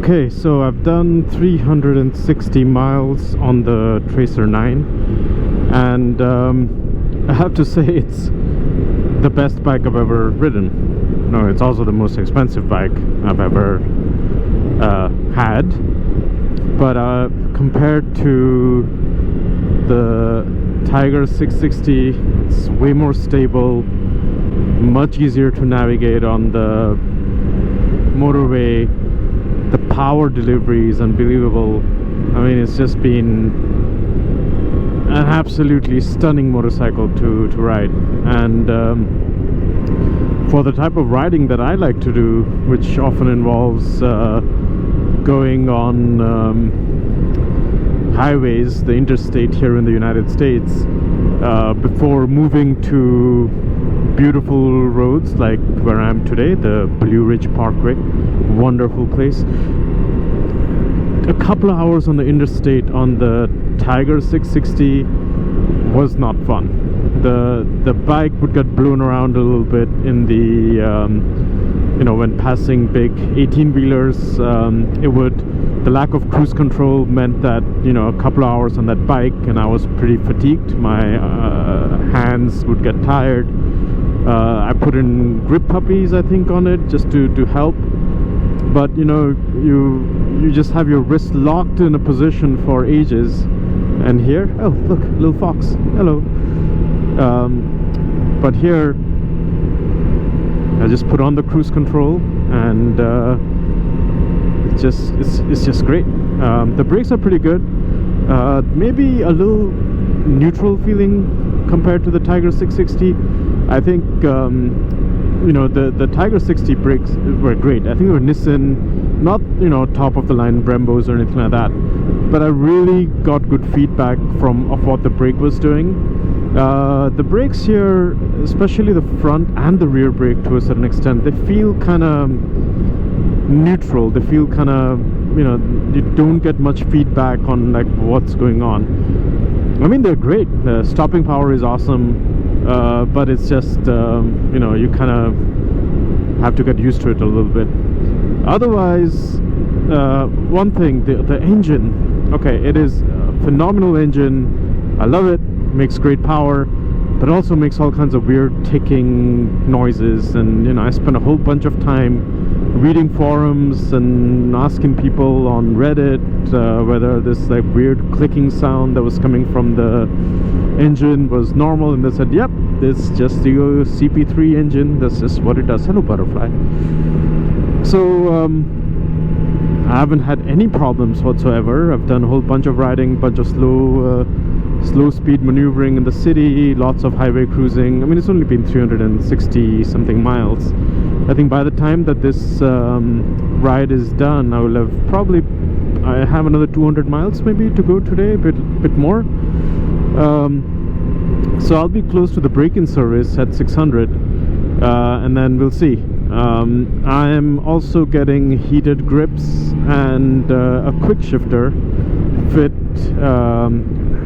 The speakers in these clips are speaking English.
Okay, so I've done 360 miles on the Tracer 9, and I have to say it's the best bike I've ever ridden. No, it's also the most expensive bike I've ever had, but compared to the Tiger 660, it's way more stable, much easier to navigate on the motorway. The power delivery is unbelievable. I mean, it's just been an absolutely stunning motorcycle to ride. And for the type of riding that I like to do, which often involves going on highways, the interstate here in the United States, before moving to beautiful roads like where I am today, the Blue Ridge Parkway, wonderful place. A couple of hours on the interstate on the Tiger 660 was not fun. The bike would get blown around a little bit in the when passing big 18-wheelers. The lack of cruise control meant that a couple of hours on that bike and I was pretty fatigued. My hands would get tired. I put in grip puppies, I think, on it just to help, but you just have your wrist locked in a position for ages. And here, oh look, little fox, hello. But here I just put on the cruise control, and it's just great. The brakes are pretty good, maybe a little neutral feeling compared to the Tiger 660. I think the Tiger 60 brakes were great. I think they were Nissan, not top of the line Brembos or anything like that, but I really got good feedback of what the brake was doing. The brakes here, especially the front and the rear brake to a certain extent, they feel kind of neutral. They feel kind of, you don't get much feedback on like what's going on. I mean, they're great. The stopping power is awesome, but it's just you kind of have to get used to it a little bit. Otherwise, one thing, the engine. Okay, it is a phenomenal engine. I love it. Makes great power, but also makes all kinds of weird ticking noises. And I spent a whole bunch of time reading forums and asking people on Reddit whether this like weird clicking sound that was coming from the engine was normal, and they said, yep, it's just the CP3 engine, that's just what it does. Hello, butterfly. So I haven't had any problems whatsoever. I've done a whole bunch of riding, bunch of slow speed maneuvering in the city, lots of highway cruising. I mean, it's only been 360 something miles. I think by the time that this ride is done, I will have I have another 200 miles maybe to go today, a bit more. So I'll be close to the break-in service at 600, and then we'll see. I am also getting heated grips and a quick shifter fit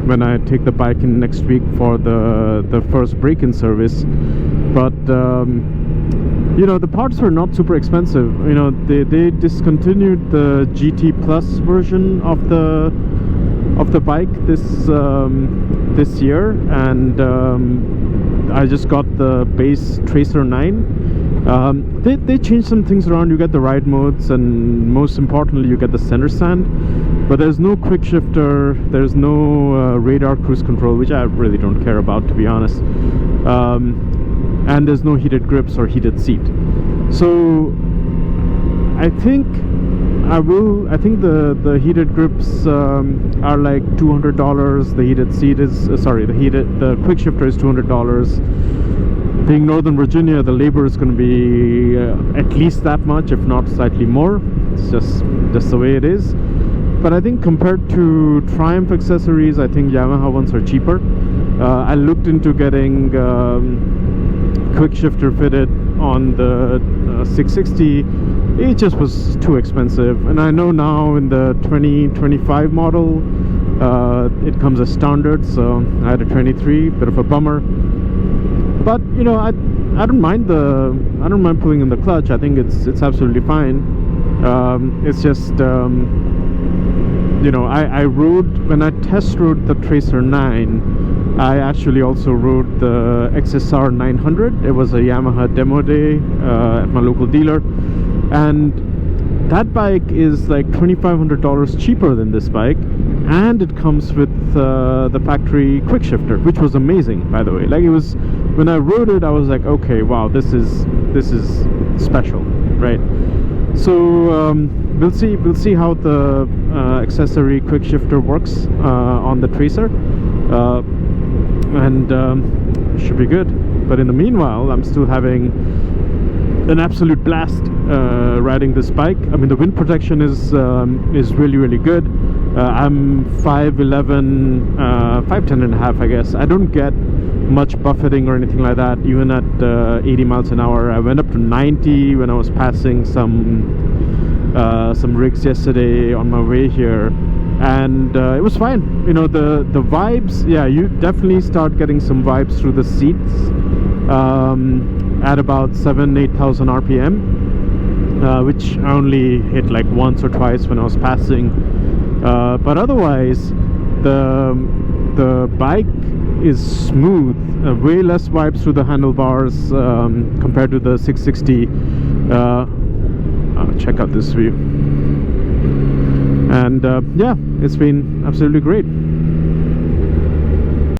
when I take the bike in next week for the first break-in service. But the parts were not super expensive. They discontinued the GT Plus version of the bike this year, and I just got the base Tracer 9. They changed some things around. You get the ride modes, and most importantly you get the center stand, but there's no quick shifter, there's no radar cruise control, which I really don't care about, to be honest, and there's no heated grips or heated seat. So I think the heated grips are like $200. The heated seat is the quick shifter is $200. Being Northern Virginia, the labor is going to be at least that much, if not slightly more. It's just the way it is. But I think compared to Triumph accessories, I think Yamaha ones are cheaper. I looked into getting quick shifter fitted on the 660. It just was too expensive, and I know now in the 2025 model it comes as standard, so I had a 23, bit of a bummer. But I don't mind pulling in the clutch. I think it's absolutely fine. It's just you know, I rode, when I test rode the Tracer 9, I actually also rode the XSR 900. It was a Yamaha demo day at my local dealer, and that bike is like $2,500 cheaper than this bike, and it comes with the factory quick shifter, which was amazing, by the way. Like, it was, when I rode it, I was like, okay, wow, this is special, right? So we'll see how the accessory quick shifter works on the Tracer, and should be good. But in the meanwhile, I'm still having an absolute blast riding this bike. I mean, the wind protection is really good. I'm 5'11", 5'10 and a half, I guess. I don't get much buffeting or anything like that, even at 80 miles an hour. I went up to 90 when I was passing some rigs yesterday on my way here, and it was fine. You know, the vibes, yeah, you definitely start getting some vibes through the seats at about 8,000 RPM, which I only hit like once or twice when I was passing, but otherwise the bike is smooth, way less vibes through the handlebars compared to the 660. Check out this view, and yeah, it's been absolutely great.